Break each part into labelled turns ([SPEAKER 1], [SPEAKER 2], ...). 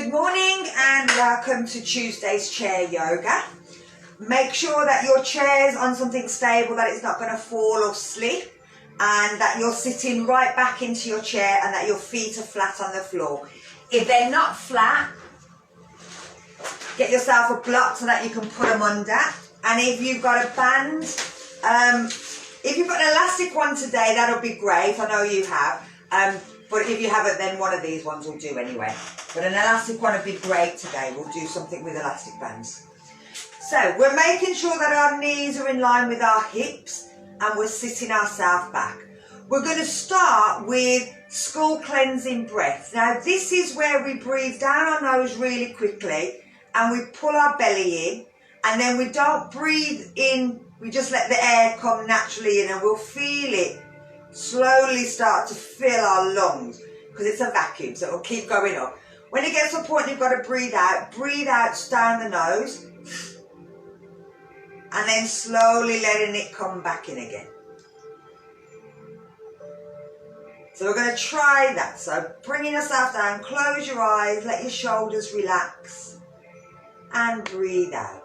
[SPEAKER 1] Good morning and welcome to Tuesday's chair yoga. Make sure that your chair's on something stable, that it's not going to fall or slip, and that you're sitting right back into your chair and that your feet are flat on the floor. If they're not flat, get yourself a block so that you can put them under. And if you've got a band, if you've got an elastic one today, that'll be great. I know you have. But if you haven't, then one of these ones will do anyway. But an elastic one would be great today. We'll do something with elastic bands. So we're making sure that our knees are in line with our hips and we're sitting ourselves back. We're going to start with skull cleansing breaths. Now this is where we breathe down our nose really quickly and we pull our belly in, and then we don't breathe in, we just let the air come naturally in, and we'll feel it slowly start to fill our lungs because it's a vacuum, so it'll keep going up. When it gets to a point you've got to breathe out down the nose and then slowly letting it come back in again. So we're going to try that. So bringing yourself down, close your eyes, let your shoulders relax and breathe out.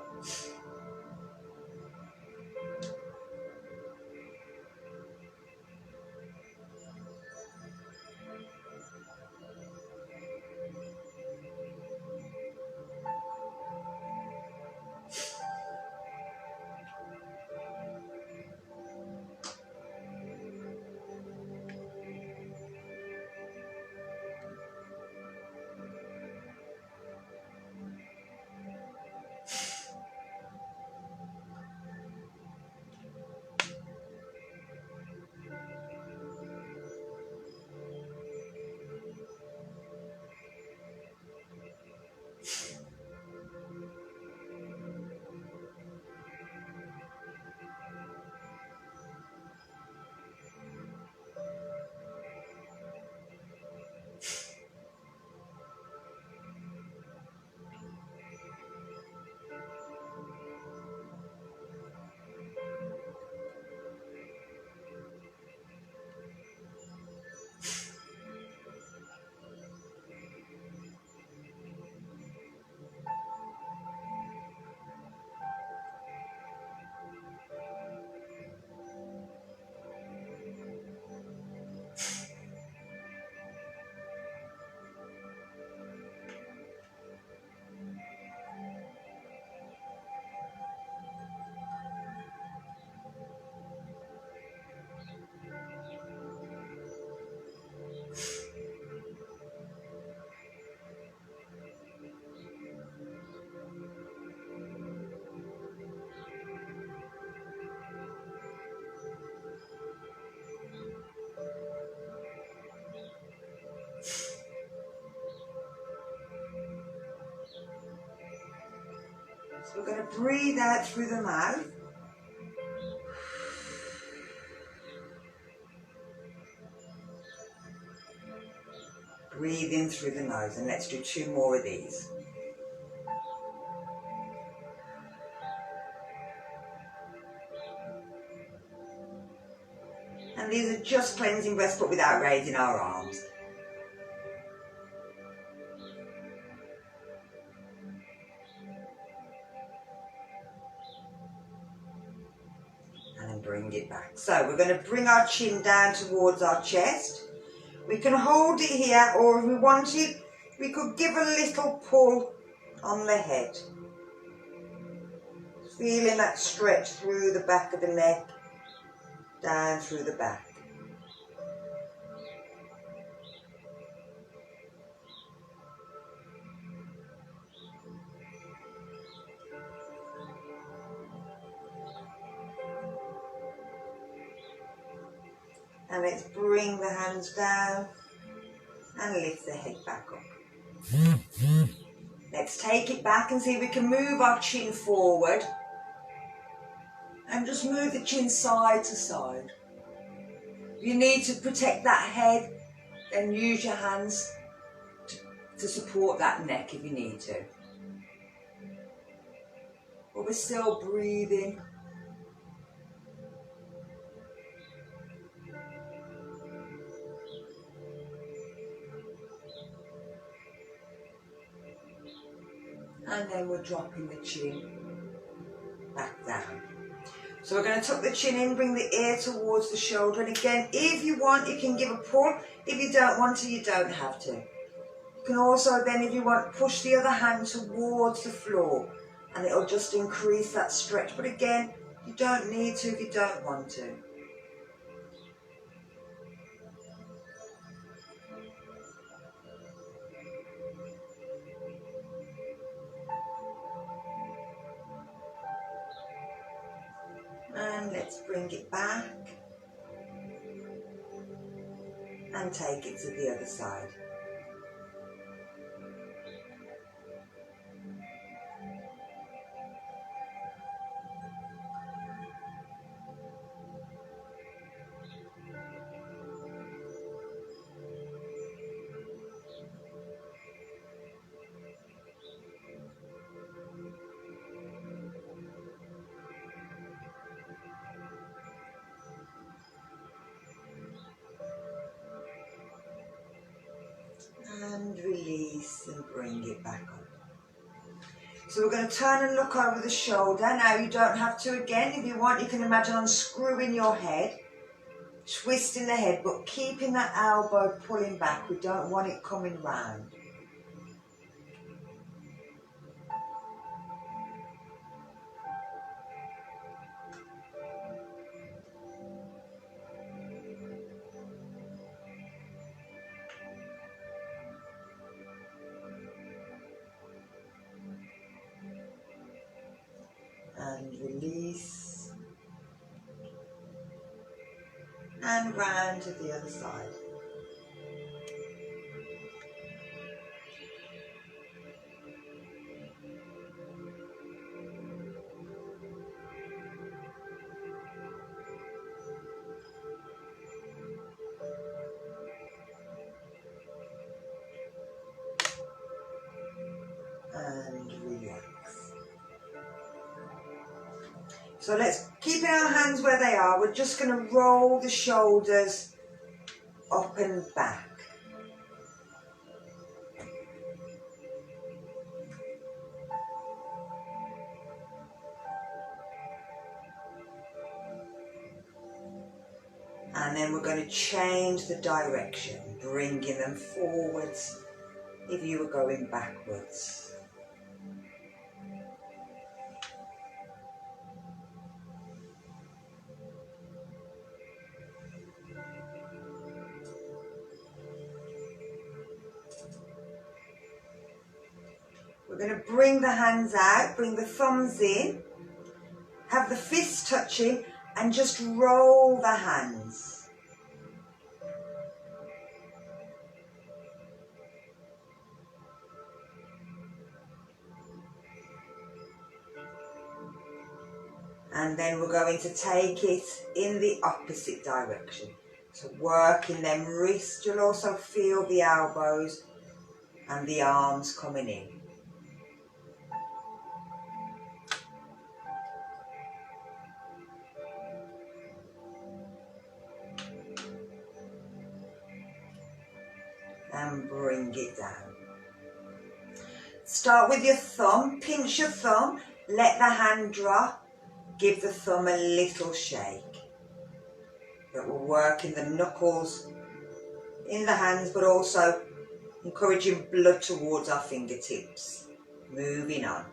[SPEAKER 1] So we're going to breathe out through the mouth. Breathe in through the nose, and let's do 2 more of these. And these are just cleansing breaths, but without raising our arms. And then bring it back. So we're going to bring our chin down towards our chest. We can hold it here, or if we want it, we could give a little pull on the head. Feeling that stretch through the back of the neck, down through the back. And let's bring the hands down and lift the head back up. Let's take it back and see if we can move our chin forward. And just move the chin side to side. If you need to protect that head, then use your hands to support that neck if you need to. But we're still breathing. And then we're dropping the chin back down. So we're going to tuck the chin in, bring the ear towards the shoulder. And again, if you want, you can give a pull. If you don't want to, you don't have to. You can also then, if you want, push the other hand towards the floor. And it'll just increase that stretch. But again, you don't need to if you don't want to. And let's bring it back and take it to the other side. And release and bring it back up. So we're going to turn and look over the shoulder. Now you don't have to again. If you want, you can imagine unscrewing your head, twisting the head, but keeping that elbow pulling back. We don't want it coming round. And release. And round to the other side. And relax. So let's keep our hands where they are. We're just going to roll the shoulders up and back. And then we're going to change the direction, bringing them forwards if you were going backwards. We're going to bring the hands out, bring the thumbs in, have the fists touching, and just roll the hands. And then we're going to take it in the opposite direction. So working them wrists, you'll also feel the elbows and the arms coming in. And bring it down. Start with your thumb, pinch your thumb, let the hand drop, give the thumb a little shake. But we're working the knuckles in the hands, but also encouraging blood towards our fingertips. Moving on.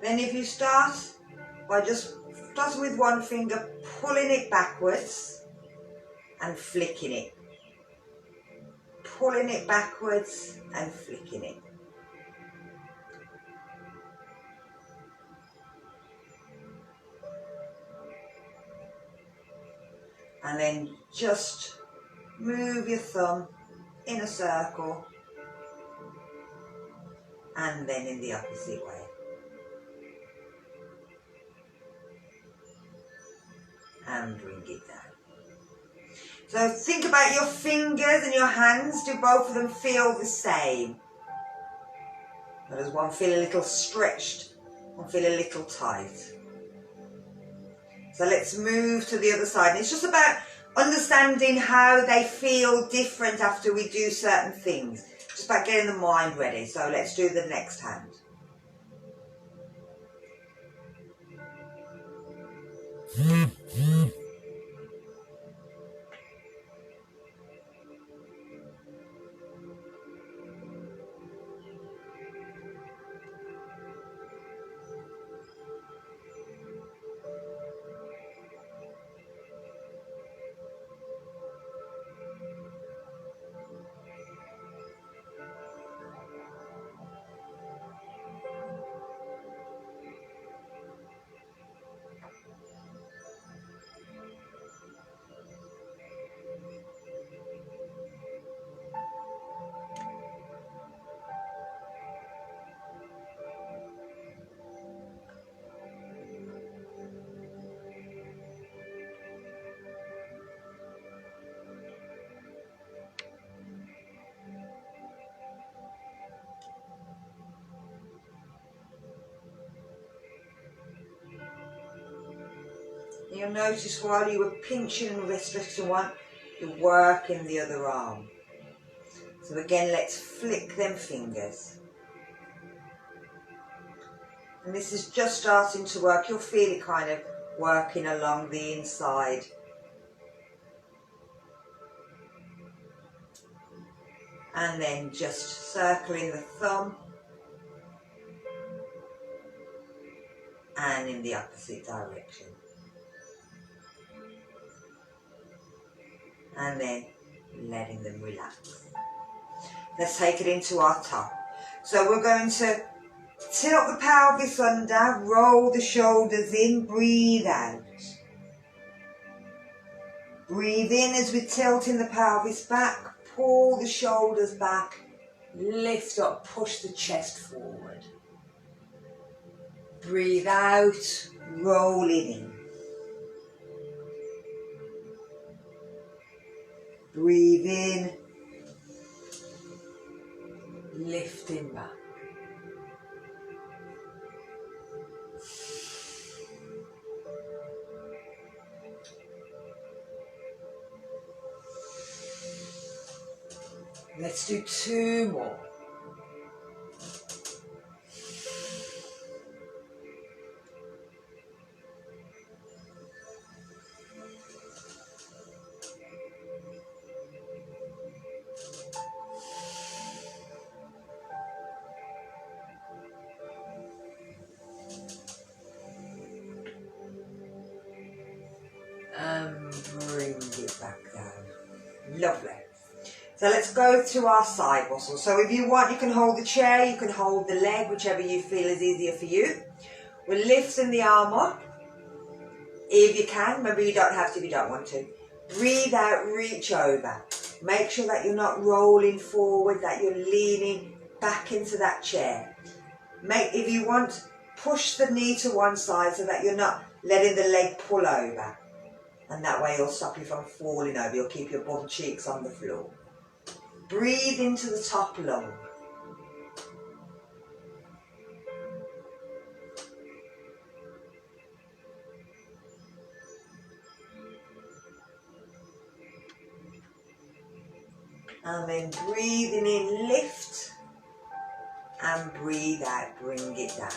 [SPEAKER 1] Then if you start by just starting with one finger, pulling it backwards and flicking it. pulling it backwards and flicking it. And then just move your thumb in a circle and then in the opposite way. And bring it down. So think about your fingers and your hands. Do both of them feel the same? Or does one feel a little stretched? One feel a little tight? So let's move to the other side. And it's just about understanding how they feel different after we do certain things. Just about getting the mind ready. So let's do the next hand. You'll notice while you were pinching and restricting one, you're working the other arm. So again, let's flick them fingers. And this is just starting to work. You'll feel it kind of working along the inside. And then just circling the thumb. And in the opposite direction. And then letting them relax. Let's take it into our top. So we're going to tilt the pelvis under, roll the shoulders in, breathe out. Breathe in as we're tilting the pelvis back, pull the shoulders back, lift up, push the chest forward. Breathe out, roll it in. Breathe in, lifting back. Let's do 2 more. And bring it back down. Lovely. So let's go to our side muscles. So if you want, you can hold the chair, you can hold the leg, whichever you feel is easier for you. We're lifting the arm up. If you can, remember you don't have to if you don't want to. Breathe out, reach over. Make sure that you're not rolling forward, that you're leaning back into that chair. If you want, push the knee to one side so that you're not letting the leg pull over. And that way it'll stop you from falling over. You'll keep your bum cheeks on the floor. Breathe into the top lung. And then breathing in, lift. And breathe out, bring it down.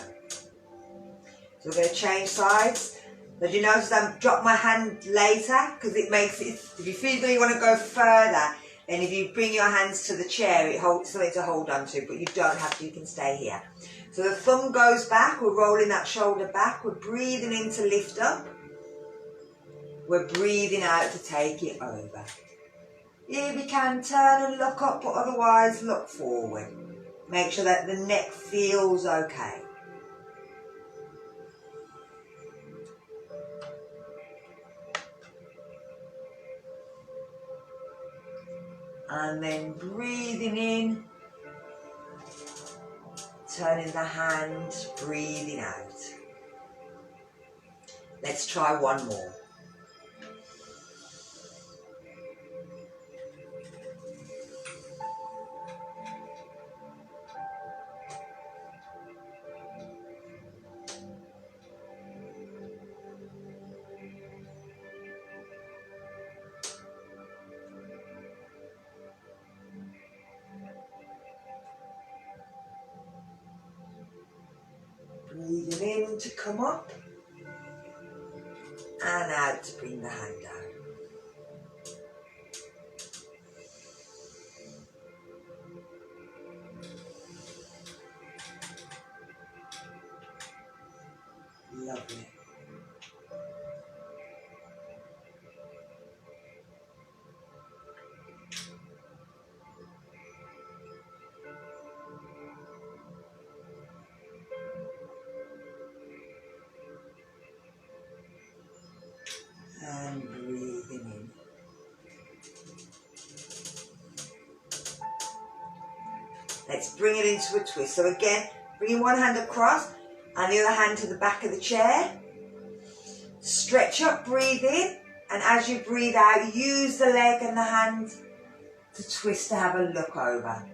[SPEAKER 1] So we're going to change sides. As you notice, I drop my hand later because it makes it, if you feel that you want to go further, then if you bring your hands to the chair, it holds something to hold on to, but you don't have to, you can stay here. So the thumb goes back, we're rolling that shoulder back, we're breathing in to lift up, we're breathing out to take it over. If you can, turn and look up, but otherwise look forward. Make sure that the neck feels okay. And then breathing in, turning the hand, breathing out. Let's try one more. Breathing in to come up and out to bring the hand down. Lovely. And breathing in. Let's bring it into a twist. So again, bringing one hand across and the other hand to the back of the chair. Stretch up, breathe in, and as you breathe out, use the leg and the hand to twist to have a look over.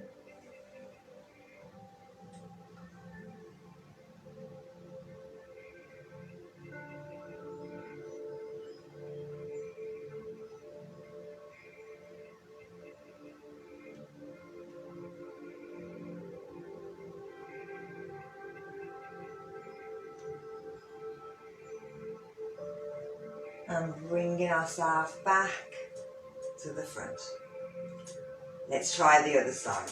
[SPEAKER 1] And bringing ourselves back to the front. Let's try the other side.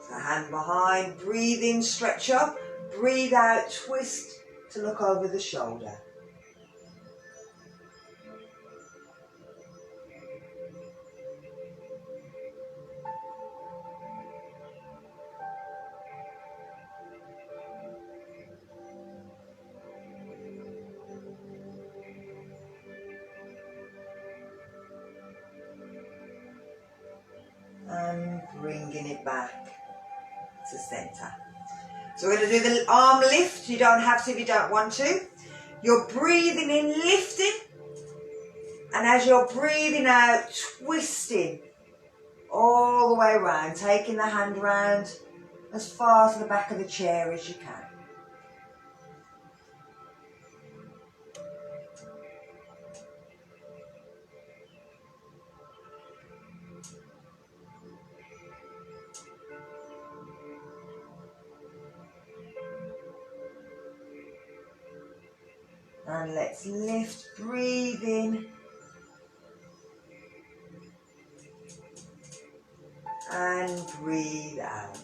[SPEAKER 1] So hand behind, breathe in, stretch up, breathe out, twist to look over the shoulder. And bringing it back to centre. So we're going to do the arm lift. You don't have to if you don't want to. You're breathing in, lifting, and as you're breathing out, twisting all the way around, taking the hand round as far to the back of the chair as you can. And let's lift, breathe in. And breathe out.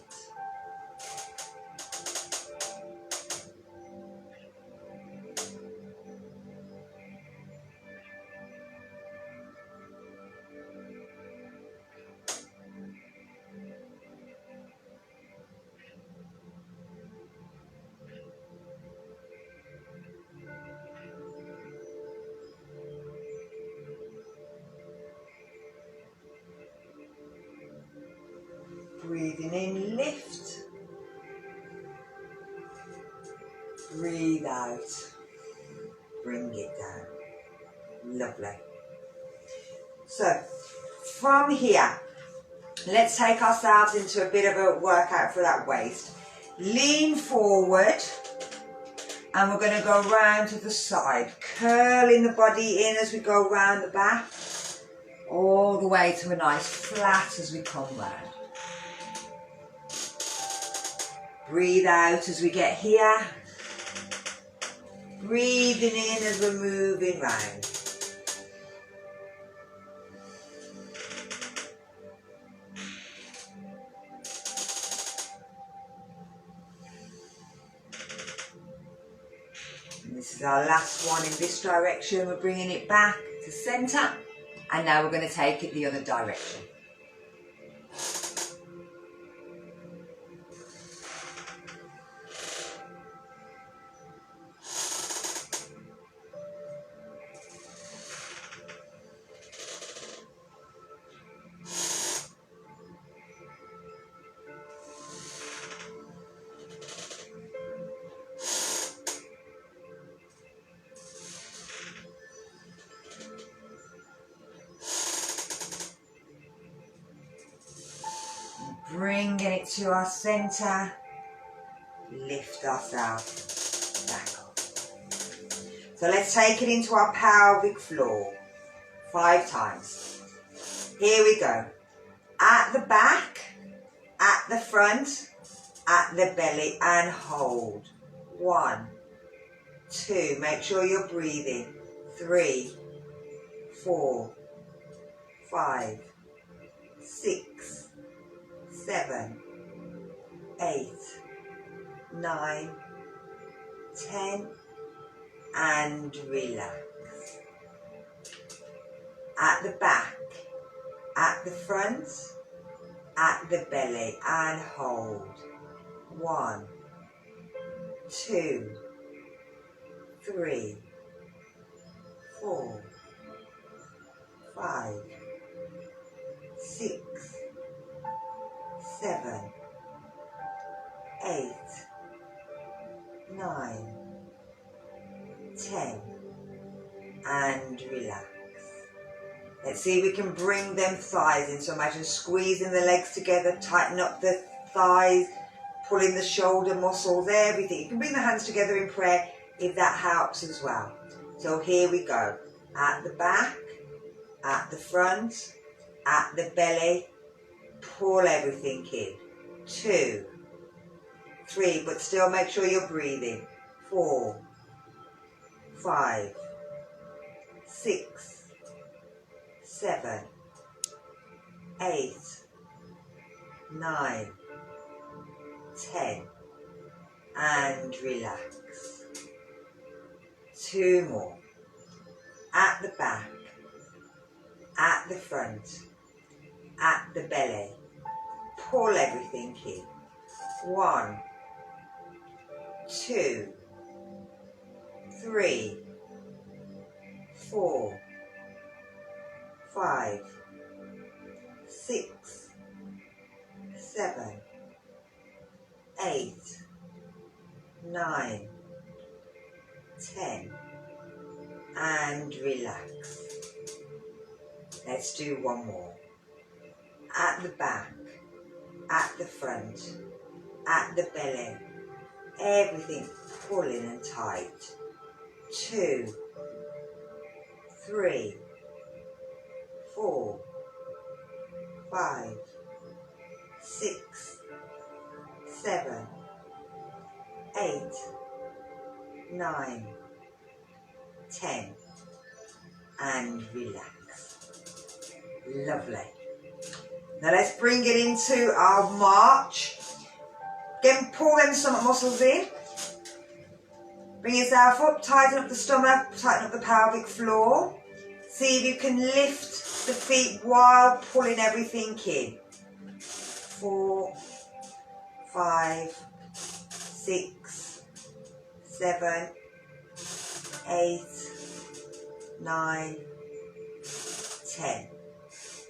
[SPEAKER 1] Breathing in, lift. Breathe out. Bring it down. Lovely. So, from here, let's take ourselves into a bit of a workout for that waist. Lean forward, and we're going to go round to the side, curling the body in as we go round the back, all the way to a nice flat as we come round. Breathe out as we get here. Breathing in as we're moving round. And this is our last one in this direction. We're bringing it back to centre And now we're going to take it the other direction. Bringing it to our centre, lift ourselves back up. So let's take it into our pelvic floor 5 times. Here we go. At the back, at the front, at the belly, and hold. 1, 2, make sure you're breathing. 3, 4, 5, 6, 7, 8, 9, 10, and relax. At the back, at the front, at the belly, and hold. 1, 2, 3, 4, 5, 6, 7, 8, 9, 10, and relax. Let's see if we can bring them thighs in. So imagine squeezing the legs together, tighten up the thighs, pulling the shoulder muscles, everything. You can bring the hands together in prayer if that helps as well. So here we go. At the back, at the front, at the belly, pull everything in. 2, 3, but still make sure you're breathing. 4, 5, 6, 7, 8, 9, 10, and relax. 2 more. At the back, at the front, at the belly, pull everything in. 1, 2, 3, 4, 5, 6, 7, 8, 9, 10, and relax. Let's do 1 more. At the back, at the front, at the belly, everything pulling and tight. 2, 3, 4, 5, 6, 7, 8, 9, 10, and relax. Lovely. Now let's bring it into our march. Again, pull them stomach muscles in. Bring yourself up, tighten up the stomach, tighten up the pelvic floor. See if you can lift the feet while pulling everything in. 4, 5, 6, 7, 8, 9, 10,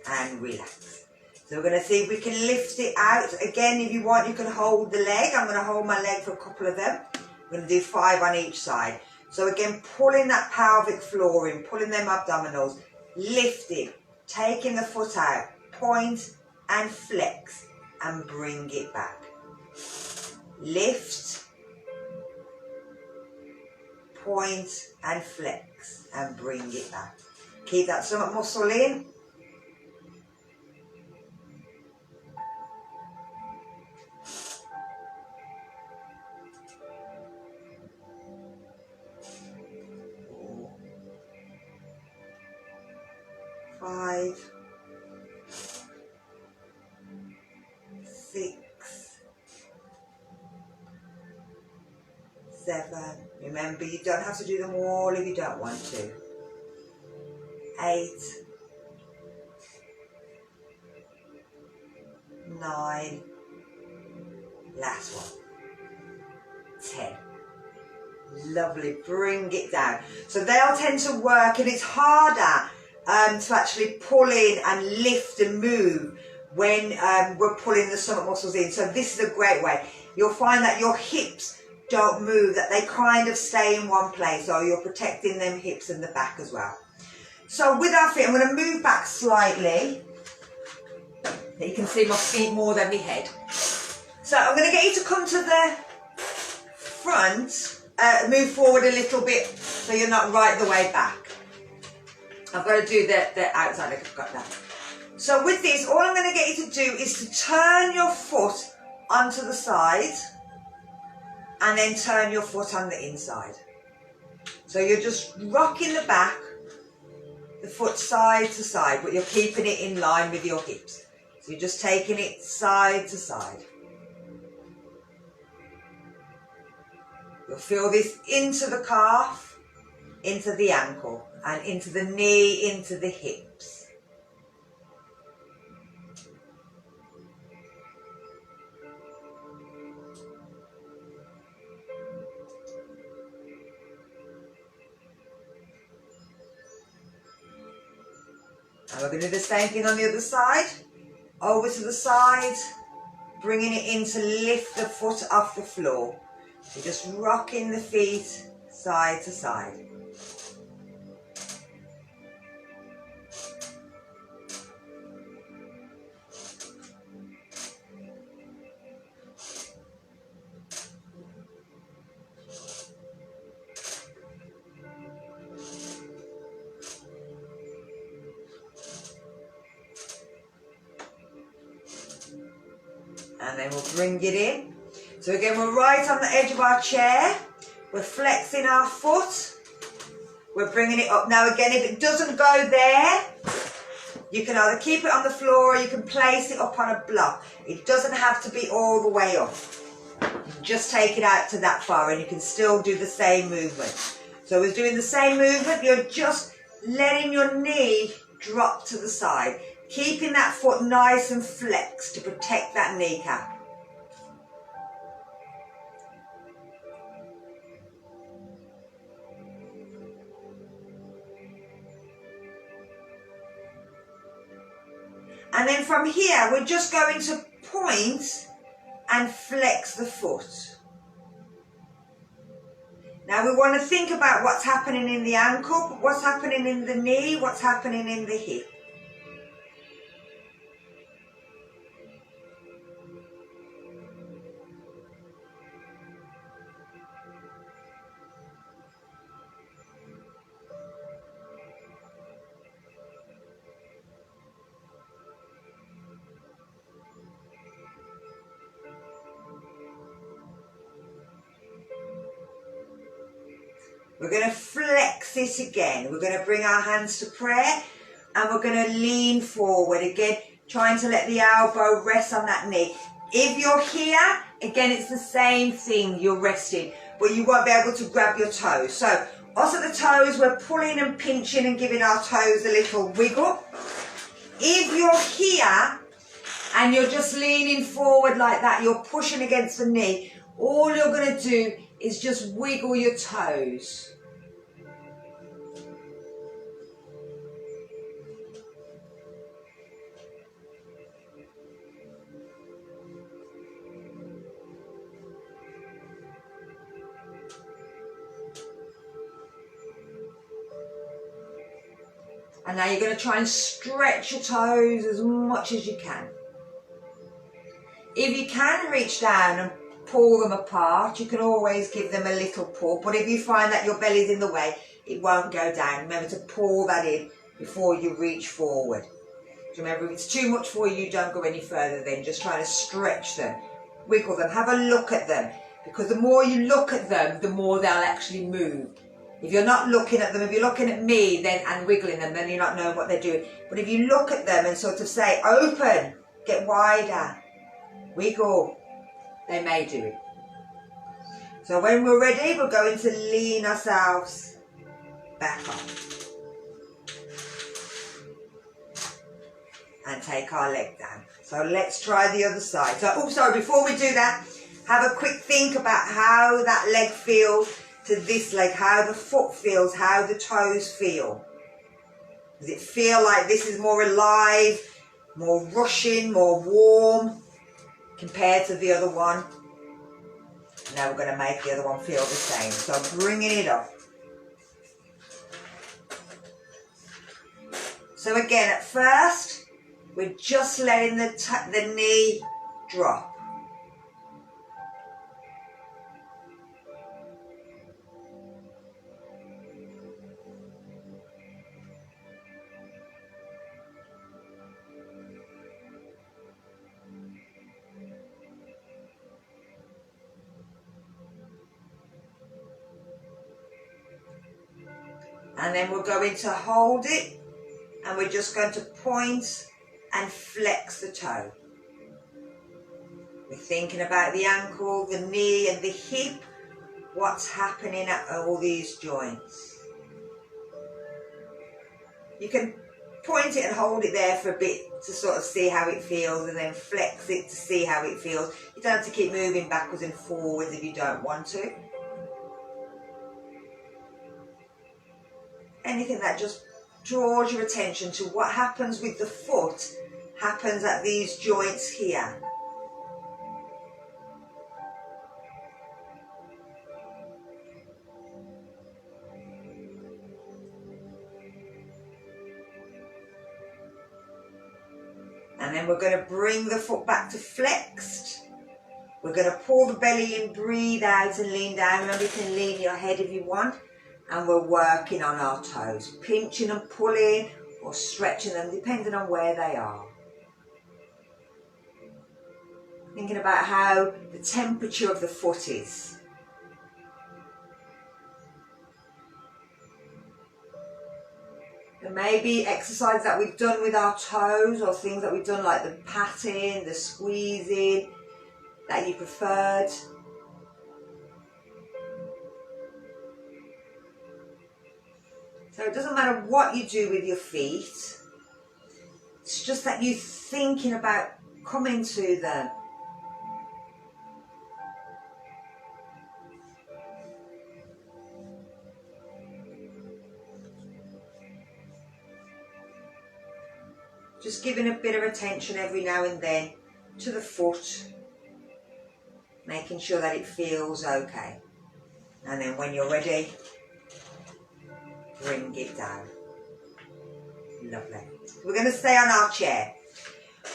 [SPEAKER 1] and relax. So we're going to see if we can lift it out. Again, if you want, you can hold the leg. I'm going to hold my leg for a couple of them. We're going to do 5 on each side. So again, pulling that pelvic floor in, pulling them abdominals, lifting, taking the foot out, point and flex, and bring it back. Lift, point and flex, and bring it back. Keep that stomach muscle in. Five, 6, 7. Remember, you don't have to do them all if you don't want to. 8, 9, last one, 10. Lovely, bring it down. So they'll tend to work, and it's harder to actually pull in and lift and move when we're pulling the stomach muscles in. So this is a great way. You'll find that your hips don't move, that they kind of stay in one place, so you're protecting them hips and the back as well. So with our feet, I'm going to move back slightly. You can see my feet more than my head. So I'm going to get you to come to the front, move forward a little bit so you're not right the way back. I've got to do the outside leg, I've got that. So with this, all I'm going to get you to do is to turn your foot onto the side and then turn your foot on the inside. So you're just rocking the back, the foot side to side, but you're keeping it in line with your hips. So you're just taking it side to side. You'll feel this into the calf, into the ankle, and into the knee, into the hips. And we're going to do the same thing on the other side. Over to the side, bringing it in to lift the foot off the floor. So just rocking the feet side to side. And then we'll bring it in. So again, we're right on the edge of our chair. We're flexing our foot. We're bringing it up. Now again, if it doesn't go there, you can either keep it on the floor or you can place it up on a block. It doesn't have to be all the way up. You can just take it out to that far and you can still do the same movement. So we're doing the same movement. You're just letting your knee drop to the side. Keeping that foot nice and flexed to protect that kneecap. And then from here, we're just going to point and flex the foot. Now we want to think about what's happening in the ankle, what's happening in the knee, what's happening in the hip. We're going to flex it again. We're going to bring our hands to prayer and we're going to lean forward again, trying to let the elbow rest on that knee. If you're here, again, it's the same thing. You're resting, but you won't be able to grab your toes. So us at the toes, we're pulling and pinching and giving our toes a little wiggle. If you're here and you're just leaning forward like that, you're pushing against the knee, all you're going to do is just wiggle your toes. And now you're going to try and stretch your toes as much as you can. If you can reach down and pull them apart, you can always give them a little pull. But if you find that your belly's in the way, it won't go down. Remember to pull that in before you reach forward. Remember, if it's too much for you, don't go any further then. Just try to stretch them, wiggle them, have a look at them. Because the more you look at them, the more they'll actually move. If you're not looking at them, if you're looking at me then and wiggling them, then you're not knowing what they're doing. But if you look at them and sort of say, open, get wider, wiggle, they may do it. So when we're ready, we're going to lean ourselves back up. And take our leg down. So let's try the other side. So, oh, sorry, before we do that, have a quick think about how that leg feels to this leg, how the foot feels, how the toes feel. Does it feel like this is more alive, more rushing, more warm compared to the other one? Now we're going to make the other one feel the same. So bringing it up. So again, at first, we're just letting the knee drop. And then we're going to hold it, and we're just going to point and flex the toe. We're thinking about the ankle, the knee and the hip, what's happening at all these joints. You can point it and hold it there for a bit to sort of see how it feels, and then flex it to see how it feels. You don't have to keep moving backwards and forwards if you don't want to. Anything that just draws your attention to what happens with the foot happens at these joints here. And then we're going to bring the foot back to flexed. We're going to pull the belly in, breathe out and lean down. Remember, you can lean your head if you want. And we're working on our toes, pinching and pulling or stretching them depending on where they are. Thinking about how the temperature of the foot is. There may be exercises that we've done with our toes or things that we've done like the patting, the squeezing that you preferred. So it doesn't matter what you do with your feet, it's just that you're thinking about coming to them. Just giving a bit of attention every now and then to the foot, making sure that it feels okay. And then when you're ready, bring it down. Lovely. We're going to stay on our chair.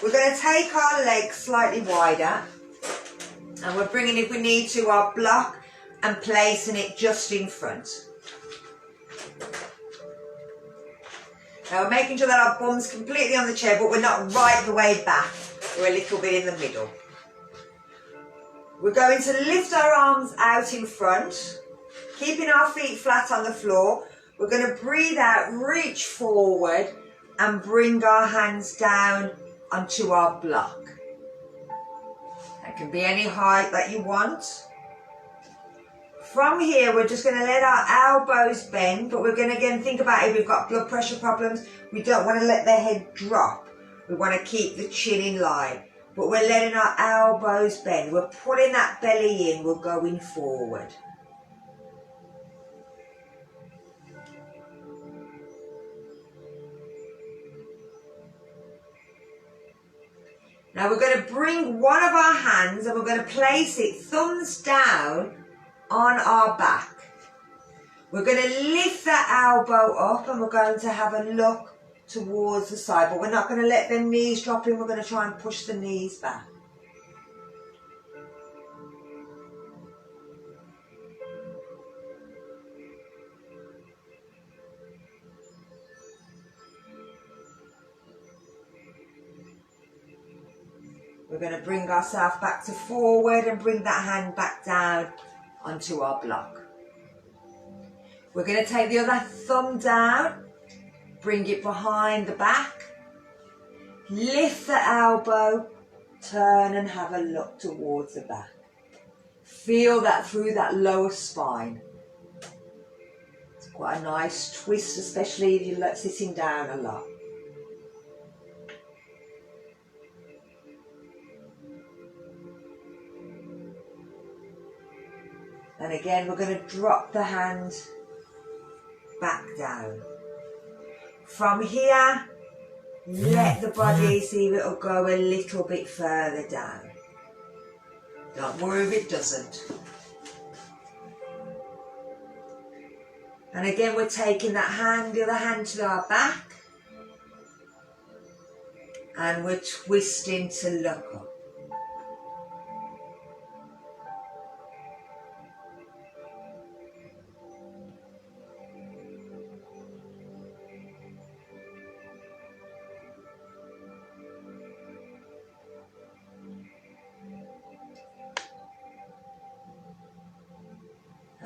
[SPEAKER 1] We're going to take our legs slightly wider, and we're bringing, if we need to, our block and placing it just in front. Now we're making sure that our bum's completely on the chair, but we're not right the way back. We're a little bit in the middle. We're going to lift our arms out in front, keeping our feet flat on the floor. We're going to breathe out, reach forward and bring our hands down onto our block. That can be any height that you want. From here, we're just going to let our elbows bend, but we're going to again think about if we've got blood pressure problems, we don't want to let the head drop. We want to keep the chin in line, but we're letting our elbows bend. We're pulling that belly in, we're going forward. Now we're going to bring one of our hands and we're going to place it thumbs down on our back. We're going to lift that elbow up and we're going to have a look towards the side, but we're not going to let the knees drop in. We're going to try and push the knees back. We're going to bring ourselves back to forward and bring that hand back down onto our block. We're going to take the other thumb down, bring it behind the back, lift the elbow, turn and have a look towards the back. Feel that through that lower spine. It's quite a nice twist, especially if you're sitting down a lot. And again, we're going to drop the hand back down. From here, let the body see if it'll go a little bit further down. Don't worry if it doesn't. And again, we're taking that hand, the other hand to our back. And we're twisting to look up.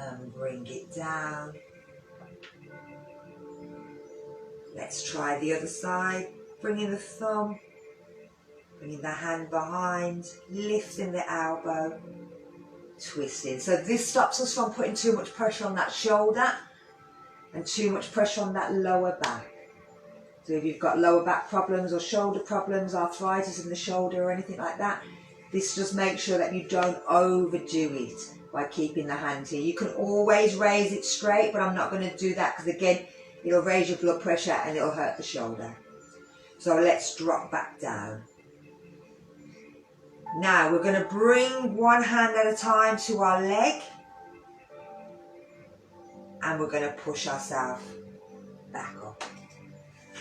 [SPEAKER 1] And bring it down. Let's try the other side. Bringing the thumb, bringing the hand behind, lifting the elbow, twisting. So this stops us from putting too much pressure on that shoulder and too much pressure on that lower back. So if you've got lower back problems or shoulder problems, arthritis in the shoulder or anything like that, this just makes sure that you don't overdo it by keeping the hand here. You can always raise it straight, but I'm not going to do that because again, it'll raise your blood pressure and it'll hurt the shoulder. So let's drop back down. Now we're going to bring one hand at a time to our leg. And we're going to push ourselves back up.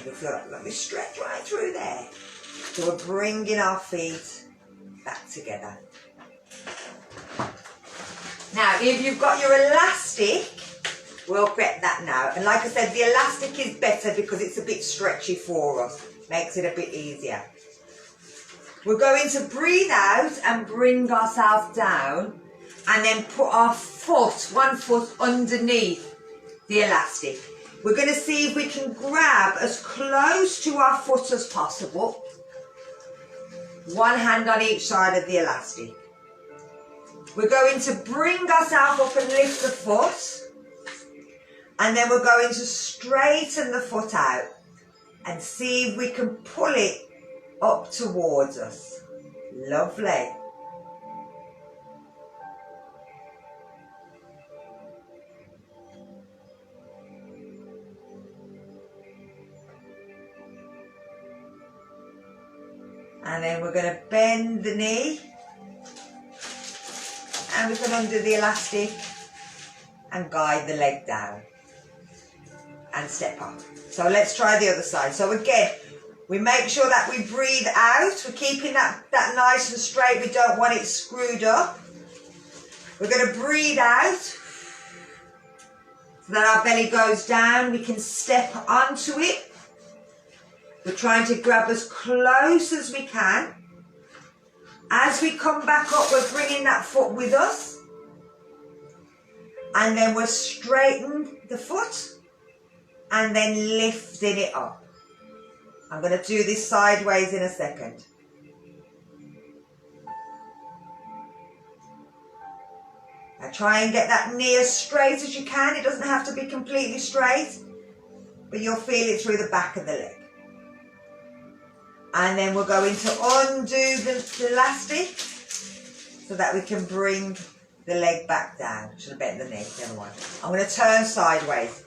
[SPEAKER 1] You'll feel like let me stretch right through there. So we're bringing our feet back together. Now if you've got your elastic, we'll get that now. And like I said, the elastic is better because it's a bit stretchy for us. Makes it a bit easier. We're going to breathe out and bring ourselves down and then put our foot, one foot underneath the elastic. We're going to see if we can grab as close to our foot as possible. One hand on each side of the elastic. We're going to bring ourselves up and lift the foot. And then we're going to straighten the foot out and see if we can pull it up towards us. Lovely. And then we're going to bend the knee. And we can undo the elastic and guide the leg down. And step up. So let's try the other side. So again, we make sure that we breathe out. We're keeping that nice and straight. We don't want it screwed up. We're going to breathe out so that our belly goes down. We can step onto it. We're trying to grab as close as we can. As we come back up, we're bringing that foot with us. And then we're straightening the foot. And then lifting it up. I'm going to do this sideways in a second. Now try and get that knee as straight as you can. It doesn't have to be completely straight, but you'll feel it through the back of the leg. And then we're going to undo the elastic so that we can bring the leg back down. Should have bent the knee, the other one. I'm going to turn sideways.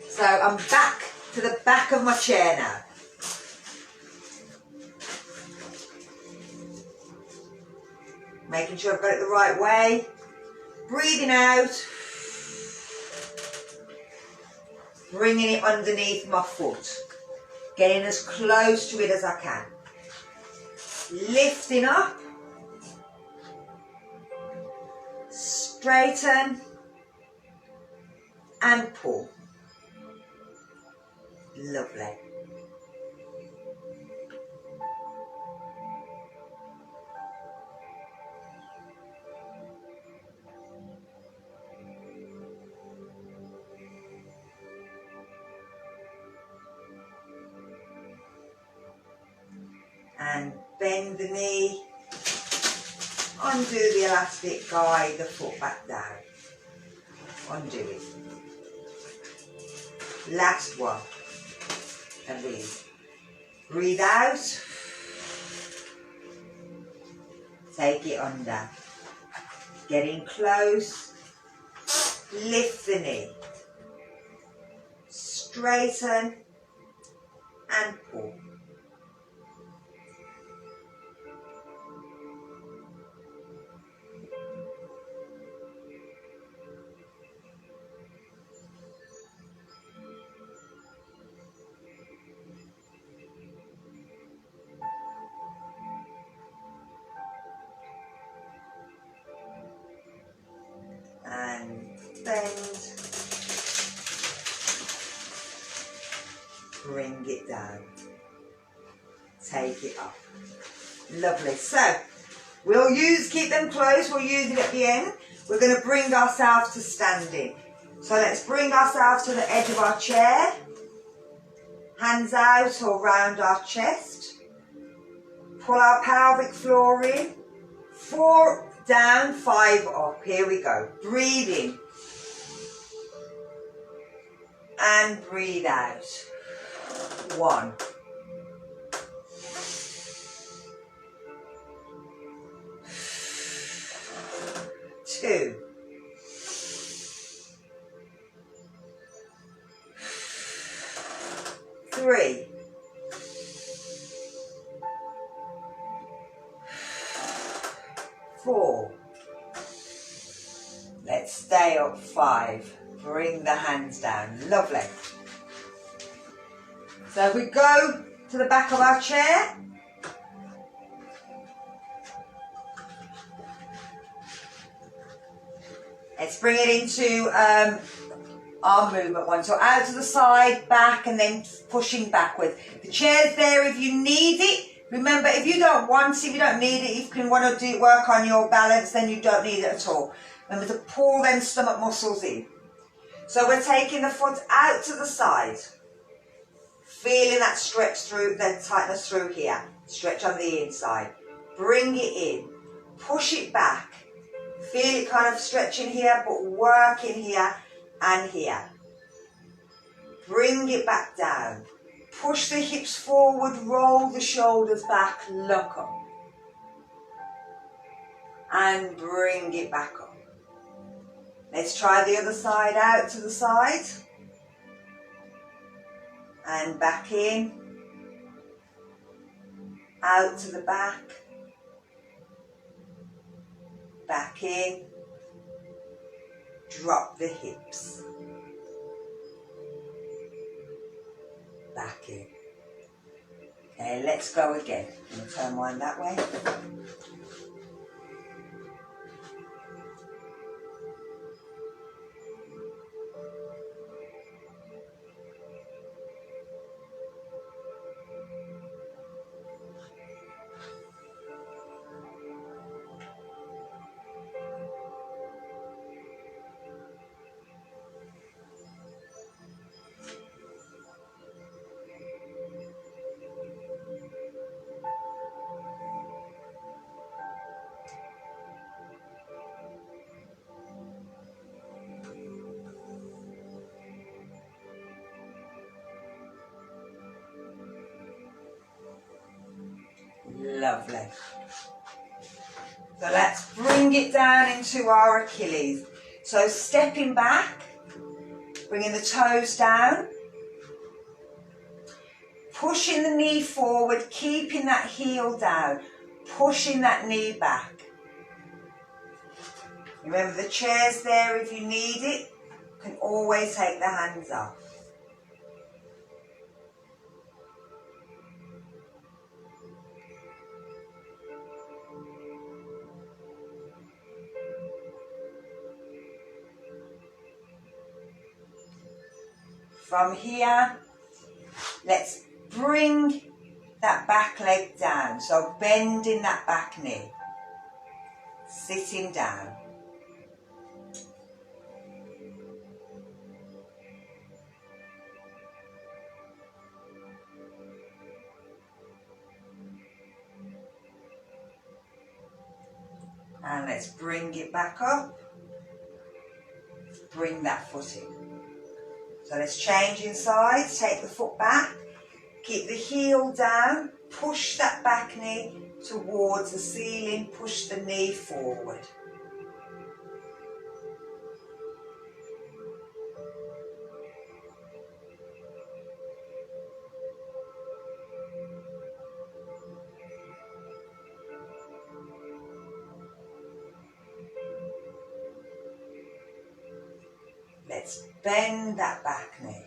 [SPEAKER 1] So I'm back to the back of my chair now. Making sure I've got it the right way. Breathing out. Bringing it underneath my foot. Getting as close to it as I can. Lifting up. Straighten. And pull. Lovely. And bend the knee, undo the elastic, guide the foot back down, undo it. Last one, and breathe. Breathe out, take it under. Getting close. Lift the knee. Straighten and pull. And bend. Bring it down. Take it up. Lovely. So, keep them closed, we'll use it at the end. We're going to bring ourselves to standing. So let's bring ourselves to the edge of our chair. Hands out or round our chest. Pull our pelvic floor in. 4 down, 5 up. Here we go. Breathe in. And breathe out. 1. 2. 3. 4. Let's stay up. 5. Bring the hands down. Lovely. So we go to the back of our chair. Let's bring it into our movement one. So out to the side, back, and then pushing backwards. The chair's there if you need it. Remember, if you don't want it, if you don't need it, if you want to work on your balance, then you don't need it at all. Remember to pull them stomach muscles in. So we're taking the foot out to the side. Feeling that stretch through, the tightness through here. Stretch on the inside. Bring it in. Push it back. Feel it kind of stretching here, but work in here and here. Bring it back down. Push the hips forward, roll the shoulders back, look up. And bring it back up. Let's try the other side, out to the side. And back in. Out to the back. Back in. Drop the hips. Back in. Okay, let's go again. I'm going to turn mine that way. Lovely. So let's bring it down into our Achilles. So stepping back, bringing the toes down, pushing the knee forward, keeping that heel down, pushing that knee back. Remember the chair's there if you need it. You can always take the hands off. From here, let's bring that back leg down. So bending that back knee, sitting down. And let's bring it back up. Bring that foot in. So let's change inside, take the foot back, keep the heel down, push that back knee towards the ceiling, push the knee forward. Let's bend that back knee.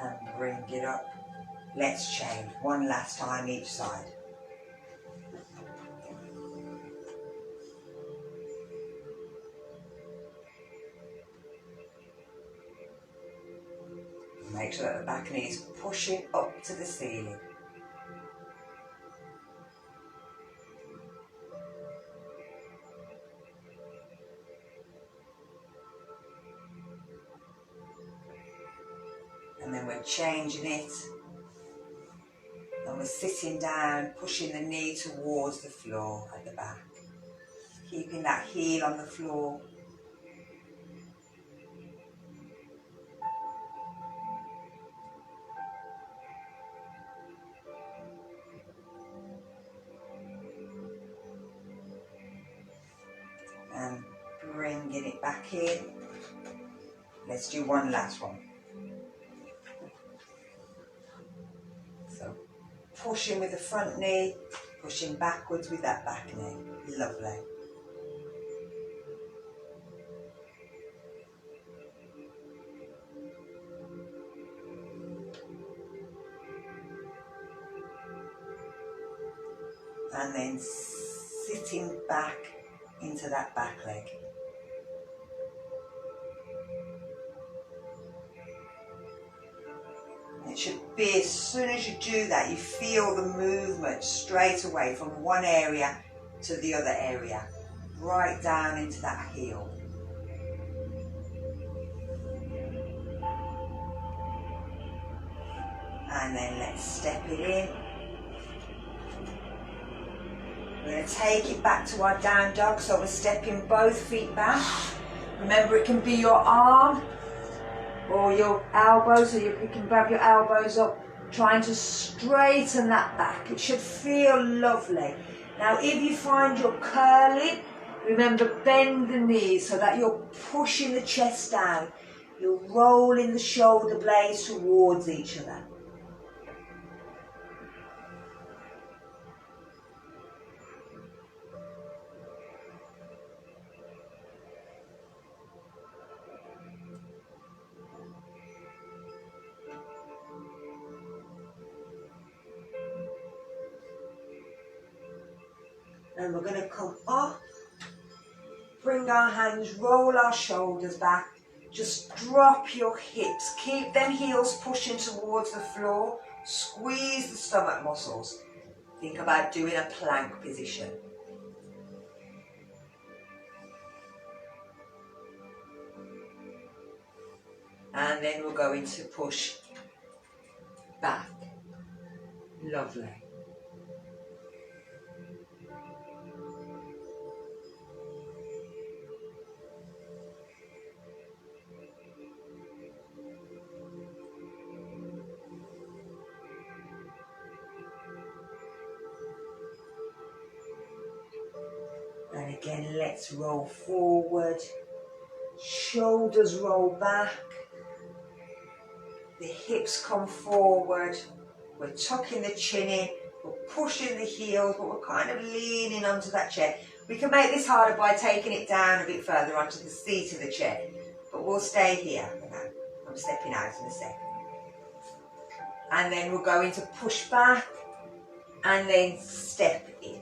[SPEAKER 1] And bring it up. Let's change one last time each side. Make sure that the back knee is pushing up to the ceiling. And then we're changing it. And we're sitting down, pushing the knee towards the floor at the back. Keeping that heel on the floor. And bringing it back in. Let's do one last one. So pushing with the front knee, pushing backwards with that back knee. Lovely. And then sitting back into that back leg. It should be as soon as you do that, you feel the movement straight away from one area to the other area, right down into that heel. And then let's step it in. We're going to take it back to our down dog, so we're stepping both feet back. Remember, it can be your arm or your elbows, so you can grab your elbows up, trying to straighten that back. It should feel lovely. Now, if you find you're curling, remember, bend the knees so that you're pushing the chest down. You're rolling the shoulder blades towards each other. And we're going to come up, bring our hands, roll our shoulders back, just drop your hips, keep them heels pushing towards the floor, squeeze the stomach muscles. Think about doing a plank position. And then we're going to push back. Lovely. And again, let's roll forward, shoulders roll back, the hips come forward, we're tucking the chin in, we're pushing the heels, but we're kind of leaning onto that chair. We can make this harder by taking it down a bit further onto the seat of the chair, but we'll stay here for now. I'm stepping out in a second. And then we're going to push back and then step in.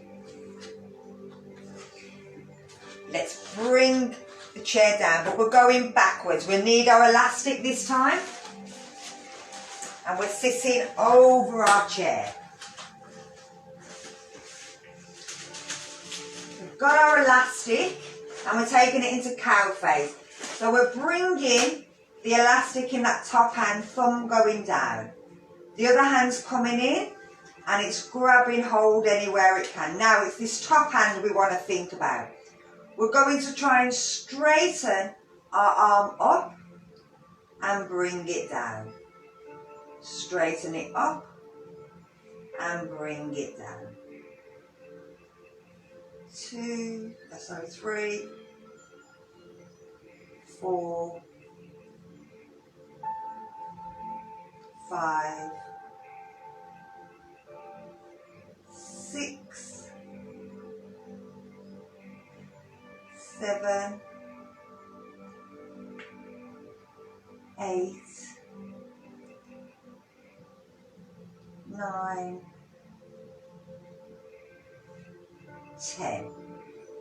[SPEAKER 1] Let's bring the chair down, but we're going backwards. We'll need our elastic this time. And we're sitting over our chair. We've got our elastic and we're taking it into cow face. So we're bringing the elastic in that top hand, thumb going down. The other hand's coming in and it's grabbing hold anywhere it can. Now it's this top hand we want to think about. We're going to try and straighten our arm up and bring it down. Straighten it up and bring it down. 3, 4, 5, 6, 7, 8, 9, 10.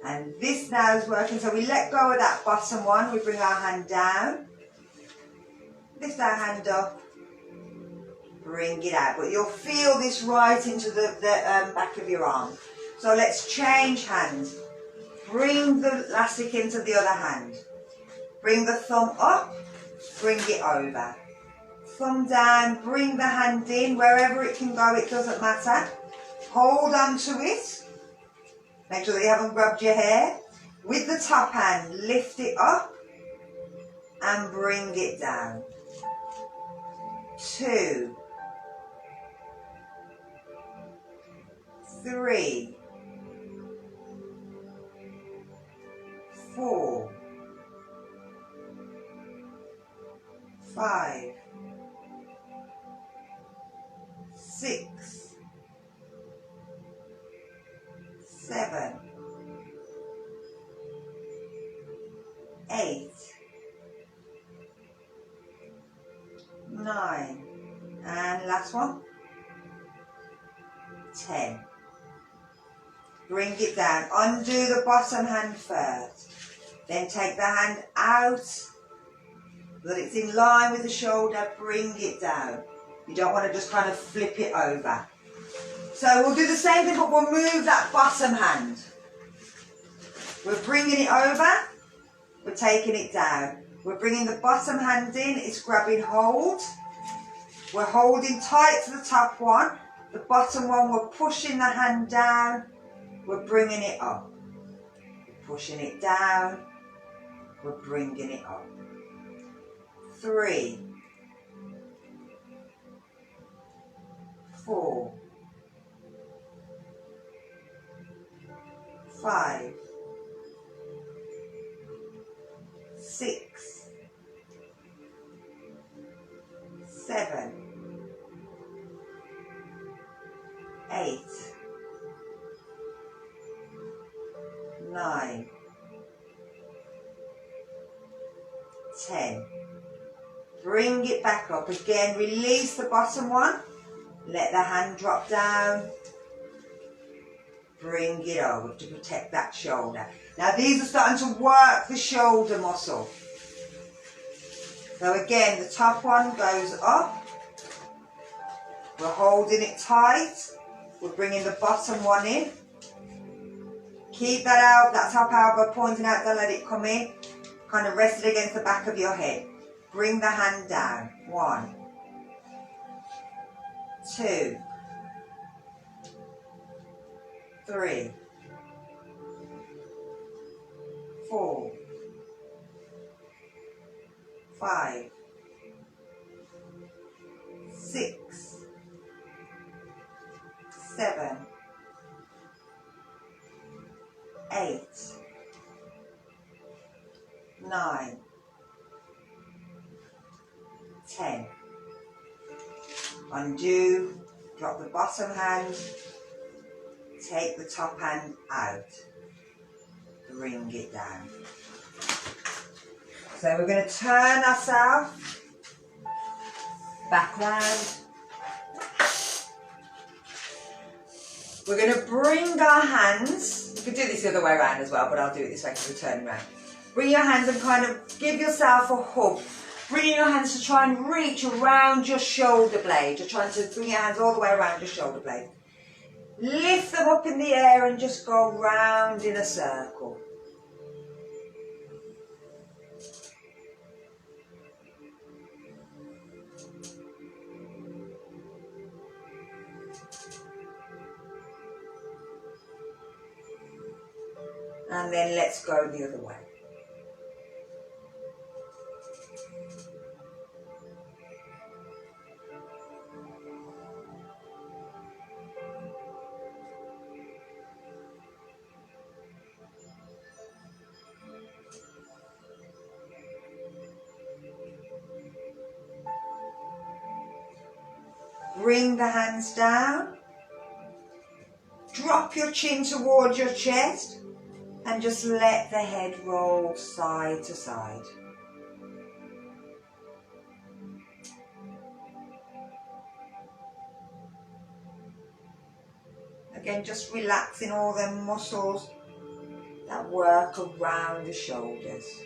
[SPEAKER 1] And this now is working, so we let go of that bottom one, we bring our hand down, lift our hand up, bring it out. But you'll feel this right into the back of your arm. So let's change hands. Bring the elastic into the other hand. Bring the thumb up, bring it over. Thumb down, bring the hand in, wherever it can go, it doesn't matter. Hold on to it. Make sure that you haven't grabbed your hair. With the top hand, lift it up and bring it down. 2, 3, 4, 5, 6, 7, 8, 9, and last one, 10. Bring it down. Undo the bottom hand first. Then take the hand out so that it's in line with the shoulder. Bring it down. You don't want to just kind of flip it over. So we'll do the same thing, but we'll move that bottom hand. We're bringing it over. We're taking it down. We're bringing the bottom hand in. It's grabbing hold. We're holding tight to the top one. The bottom one, we're pushing the hand down. We're bringing it up. We're pushing it down. We're bringing it up. 3, 4, 5, 6, 7, 8, 9, 10. Bring it back up. Again, release the bottom one. Let the hand drop down. Bring it over to protect that shoulder. Now these are starting to work the shoulder muscle. So again, the top one goes up. We're holding it tight. We're bringing the bottom one in. Keep that top elbow pointing out, don't let it come in. Kind of rest it against the back of your head. Bring the hand down. 1, 2, 3, 4, 5, 6, 7, 8, 9, 10. Undo, drop the bottom hand, take the top hand out, bring it down. So we're going to turn ourselves back round. We're going to bring our hands, you could do this the other way around as well, but I'll do it this way because we're turning around. Bring your hands and kind of give yourself a hug. Bringing your hands to try and reach around your shoulder blade. You're trying to bring your hands all the way around your shoulder blade. Lift them up in the air and just go round in a circle. And then let's go the other way. bring the hands down. Drop your chin towards your chest and just let the head roll side to side. Again, just relaxing all the muscles that work around the shoulders.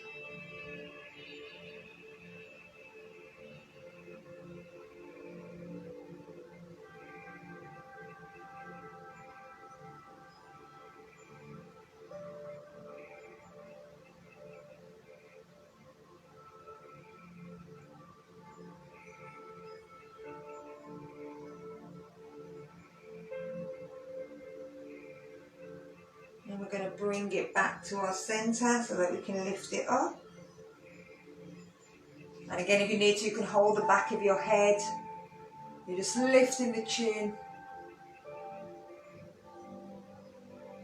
[SPEAKER 1] And we're going to bring it back to our center so that we can lift it up. And again, if you need to, you can hold the back of your head. You're just lifting the chin.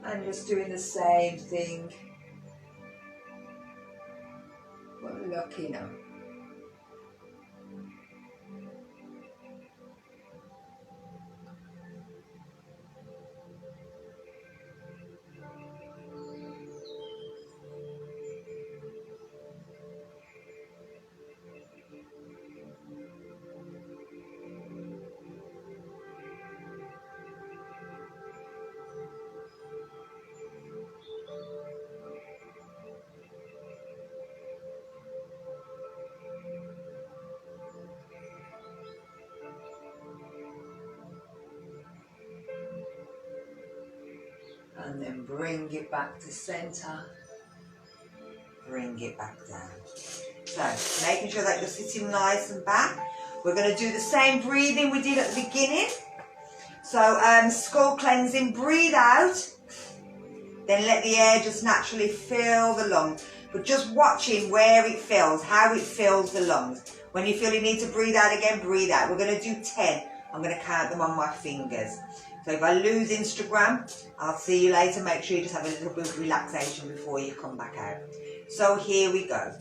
[SPEAKER 1] And just doing the same thing. But looking up. And then bring it back to center. Bring it back down. So, making sure that you're sitting nice and back. We're going to do the same breathing we did at the beginning. So, skull cleansing, breathe out. Then let the air just naturally fill the lungs. But just watching where it fills, how it fills the lungs. When you feel you need to breathe out again, breathe out. We're going to do 10. I'm going to count them on my fingers. So if I lose Instagram, I'll see you later. Make sure you just have a little bit of relaxation before you come back out. So here we go.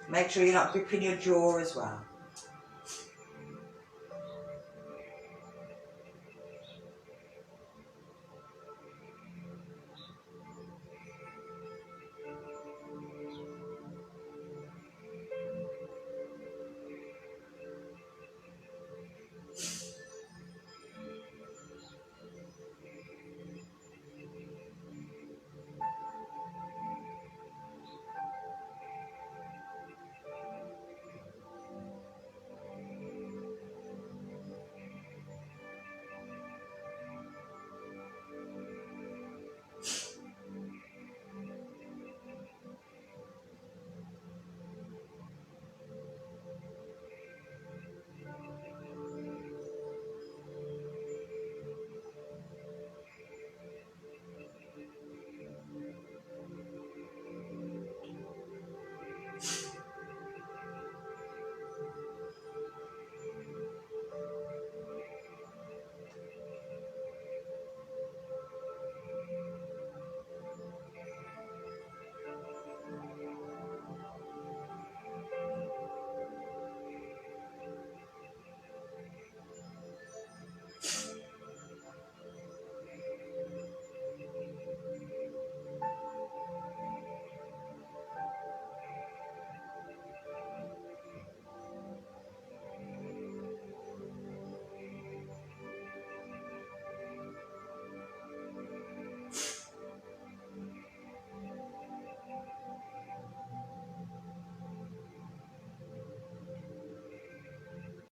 [SPEAKER 1] Make sure you're not gripping your jaw as well.